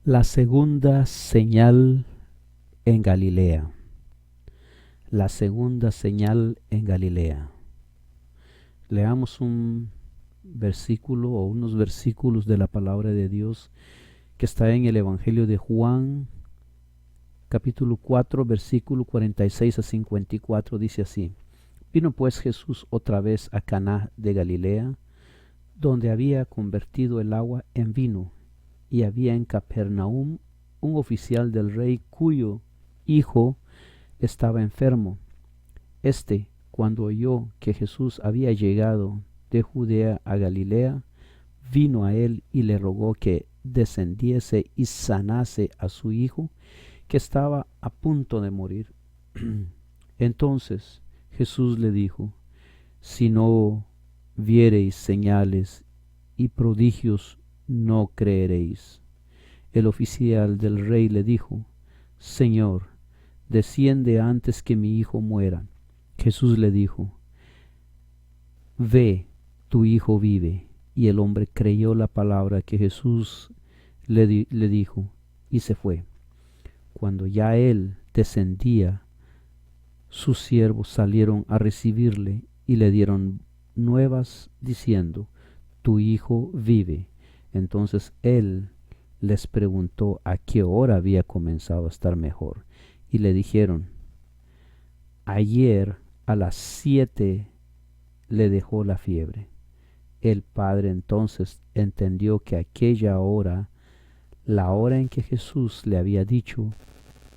La segunda señal en Galilea. La segunda señal en Galilea. Leamos un versículo o unos versículos de la palabra de Dios que está en el Evangelio de Juan, capítulo 4, versículo 46 a 54. Dice así: Vino pues Jesús otra vez a Caná de Galilea, donde había convertido el agua en vino, y había en Capernaum un oficial del rey cuyo hijo estaba enfermo. Cuando oyó que Jesús había llegado de Judea a Galilea, vino a él y le rogó que descendiese y sanase a su hijo, que estaba a punto de morir. Entonces Jesús le dijo: Si no viereis señales y prodigios, no creeréis. El oficial del rey le dijo: Señor, desciende antes que mi hijo muera. Jesús le dijo: Ve, tu hijo vive. Y el hombre creyó la palabra que Jesús le dijo, y se fue. Cuando ya él descendía, sus siervos salieron a recibirle y le dieron nuevas diciendo: Tu hijo vive. Entonces él les preguntó a qué hora había comenzado a estar mejor, y le dijeron: Ayer a las 7 le dejó la fiebre. El padre entonces entendió que aquella hora, la hora en que Jesús le había dicho: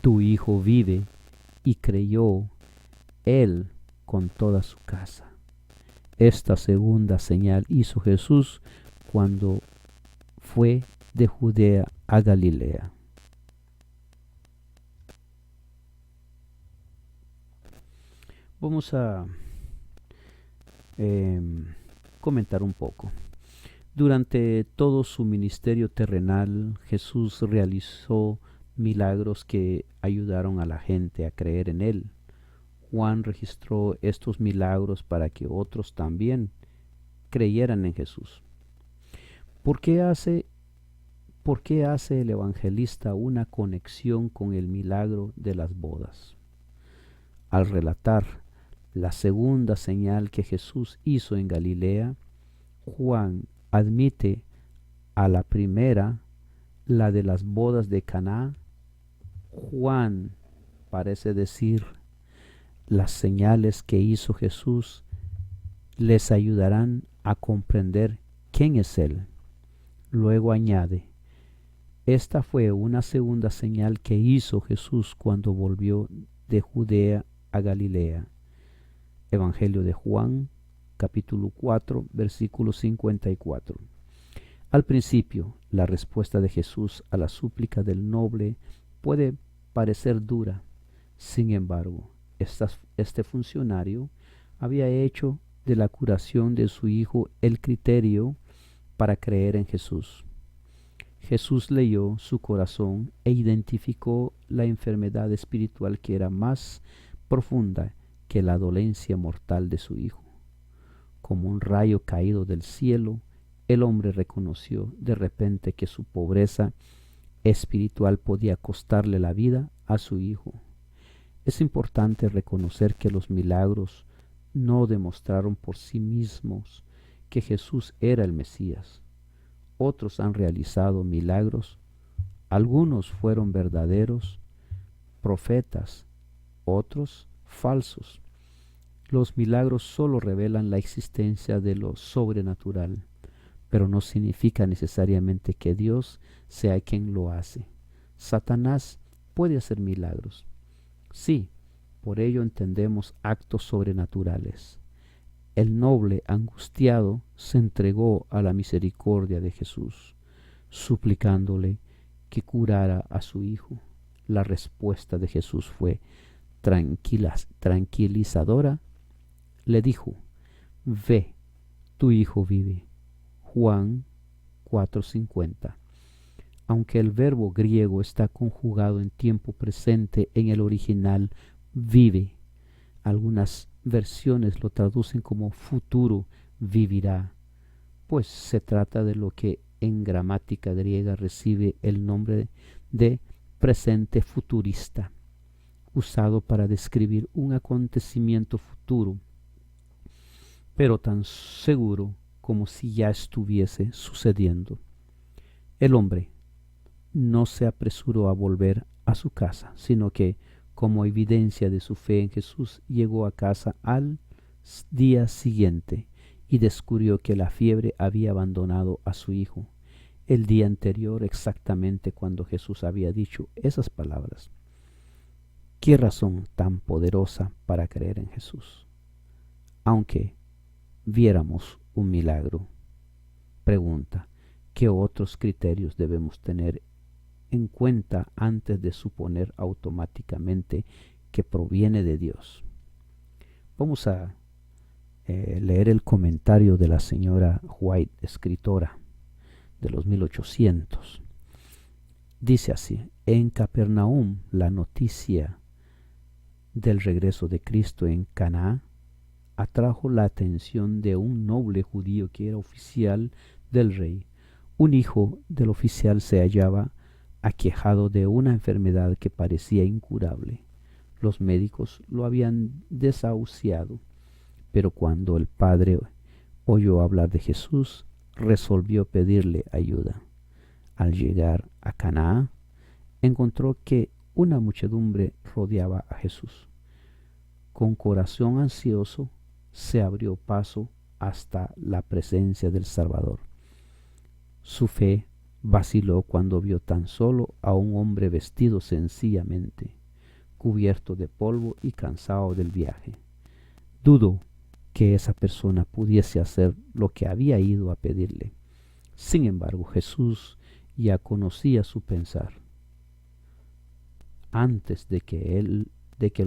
Tu hijo vive, y creyó él con toda su casa. Esta segunda señal hizo Jesús cuando fue de Judea a Galilea. Vamos a comentar un poco. Durante todo su ministerio terrenal, Jesús realizó milagros que ayudaron a la gente a creer en él. Juan registró estos milagros para que otros también creyeran en Jesús. ¿Por qué hace el evangelista una conexión con el milagro de las bodas? Al relatar la segunda señal que Jesús hizo en Galilea, Juan admite a la primera, la de las bodas de Caná. Juan parece decir: las señales que hizo Jesús les ayudarán a comprender quién es Él. Luego añade: esta fue una segunda señal que hizo Jesús cuando volvió de Judea a Galilea. Evangelio de Juan, capítulo 4, versículo 54. Al principio, la respuesta de Jesús a la súplica del noble puede parecer dura. Sin embargo, este funcionario había hecho de la curación de su hijo el criterio para creer en Jesús. Jesús leyó su corazón e identificó la enfermedad espiritual que era más profunda que la dolencia mortal de su hijo. Como un rayo caído del cielo, el hombre reconoció de repente que su pobreza espiritual podía costarle la vida a su hijo. Es importante reconocer que los milagros no demostraron por sí mismos que Jesús era el Mesías. Otros han realizado milagros, algunos fueron verdaderos profetas, otros falsos. Los milagros solo revelan la existencia de lo sobrenatural, pero no significa necesariamente que Dios sea quien lo hace. Satanás puede hacer milagros. Sí, por ello entendemos actos sobrenaturales. El noble angustiado se entregó a la misericordia de Jesús, suplicándole que curara a su hijo. La respuesta de Jesús fue tranquilizadora. Le dijo: Ve, tu hijo vive. Juan 4:50. Aunque el verbo griego está conjugado en tiempo presente en el original vive, algunas versiones lo traducen como futuro vivirá, pues se trata de lo que en gramática griega recibe el nombre de presente futurista, usado para describir un acontecimiento futuro, pero tan seguro como si ya estuviese sucediendo. El hombre no se apresuró a volver a su casa, sino que, como evidencia de su fe en Jesús, llegó a casa al día siguiente y descubrió que la fiebre había abandonado a su hijo el día anterior, exactamente cuando Jesús había dicho esas palabras. ¿Qué razón tan poderosa para creer en Jesús? Aunque viéramos un milagro. Pregunta: ¿qué otros criterios debemos tener en cuenta antes de suponer automáticamente que proviene de Dios? Vamos a leer el comentario de la señora White, escritora de los 1800. Dice así: en Capernaum, la noticia del regreso de Cristo en Caná atrajo la atención de un noble judío que era oficial del rey. Un hijo del oficial se hallaba aquejado de una enfermedad que parecía incurable. Los médicos lo habían desahuciado, pero cuando el padre oyó hablar de Jesús, resolvió pedirle ayuda. Al llegar a Caná, encontró que una muchedumbre rodeaba a Jesús. Con corazón ansioso, se abrió paso hasta la presencia del Salvador. Su fe vaciló cuando vio tan solo a un hombre vestido sencillamente, cubierto de polvo y cansado del viaje. Dudó que esa persona pudiese hacer lo que había ido a pedirle. Sin embargo, Jesús ya conocía su pensar. Antes de que el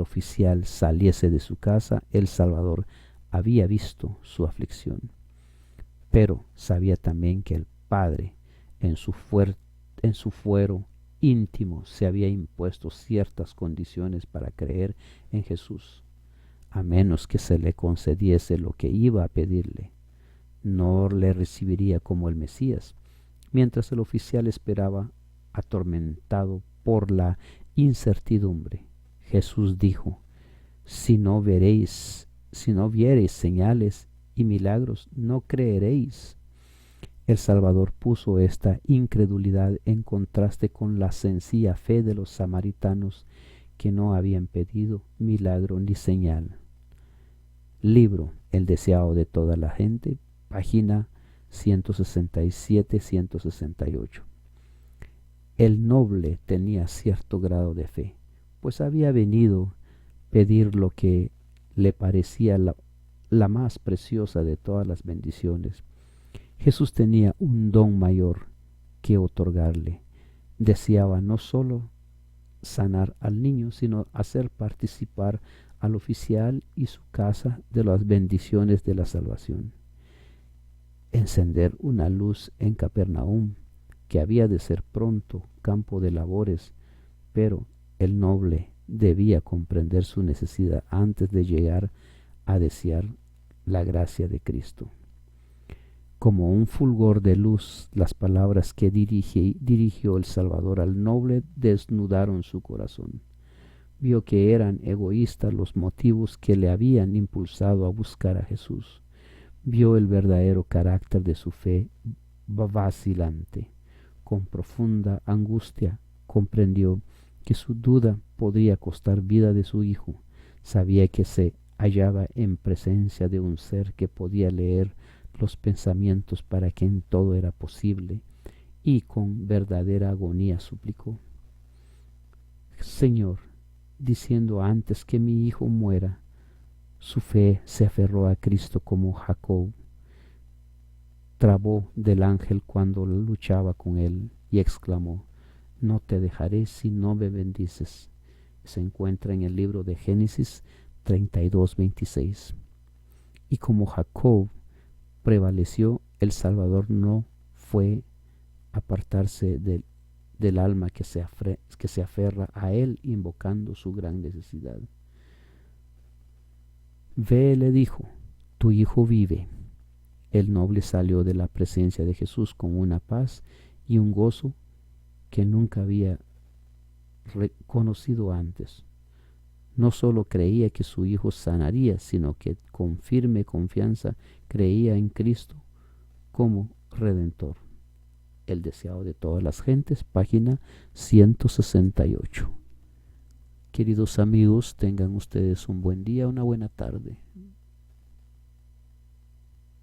oficial saliese de su casa, el Salvador había visto su aflicción, pero sabía también que el Padre, en su fuero íntimo, se había impuesto ciertas condiciones para creer en Jesús. A menos que se le concediese lo que iba a pedirle, no le recibiría como el Mesías. Mientras el oficial esperaba, atormentado por la incertidumbre, Jesús dijo: si no viereis señales y milagros, no creeréis. El Salvador puso esta incredulidad en contraste con la sencilla fe de los samaritanos, que no habían pedido milagro ni señal. Libro El deseado de toda la gente, página 167-168. El noble tenía cierto grado de fe, pues había venido pedir lo que le parecía la más preciosa de todas las bendiciones. Jesús tenía un don mayor que otorgarle. Deseaba no solo sanar al niño, sino hacer participar al oficial y su casa de las bendiciones de la salvación. Encender una luz en Capernaum, que había de ser pronto campo de labores, pero el noble debía comprender su necesidad antes de llegar a desear la gracia de Cristo. Como un fulgor de luz, las palabras que dirigió el Salvador al noble desnudaron su corazón. Vio que eran egoístas los motivos que le habían impulsado a buscar a Jesús. Vio el verdadero carácter de su fe vacilante. Con profunda angustia comprendió que su duda podría costar vida de su hijo. Sabía que se hallaba en presencia de un ser que podía leer los pensamientos, para quien todo era posible, y con verdadera agonía suplicó: Señor, diciendo antes que mi hijo muera, su fe se aferró a Cristo como Jacob trabó del ángel cuando luchaba con él, y exclamó: no te dejaré si no me bendices. Se encuentra en el libro de Génesis 32:26. Y como Jacob prevaleció, el Salvador no fue apartarse del alma que se aferra a él, invocando su gran necesidad. Ve, le dijo, tu hijo vive. El noble salió de la presencia de Jesús con una paz y un gozo que nunca había reconocido antes. No solo creía que su hijo sanaría, sino que con firme confianza creía en Cristo como Redentor. El deseado de todas las gentes, página 168. Queridos amigos, tengan ustedes un buen día, una buena tarde.